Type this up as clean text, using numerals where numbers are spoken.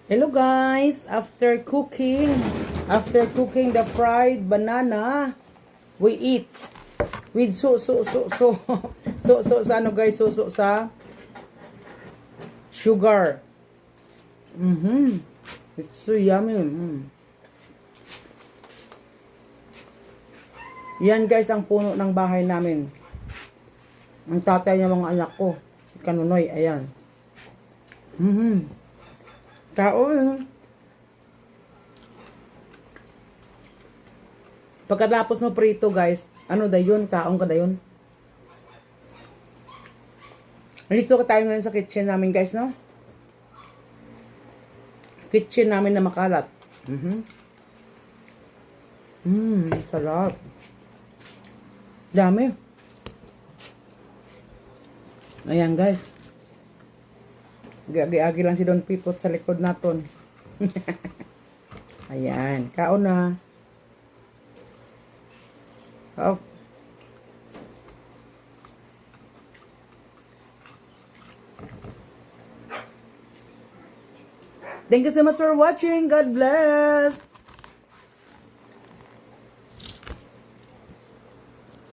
Hello guys, after cooking the fried banana, we eat with sa ano guys, sa sugar. It's so yummy. Yan guys ang puno ng bahay namin. Ang tatay ng mga anak ko, si Kanunoy, ayan. Kaon. Pagkatapos mo prito guys, ano dayon, kaon ka dayon. Dito ka tayo ngayon sa kitchen namin guys, no? Kitchen namin na makalat. Sarap. Dami. Ayan guys. Agi-agi lang si Don Pipot sa likod naton. Ayan, kaon na. Oh. Thank you so much for watching. God bless.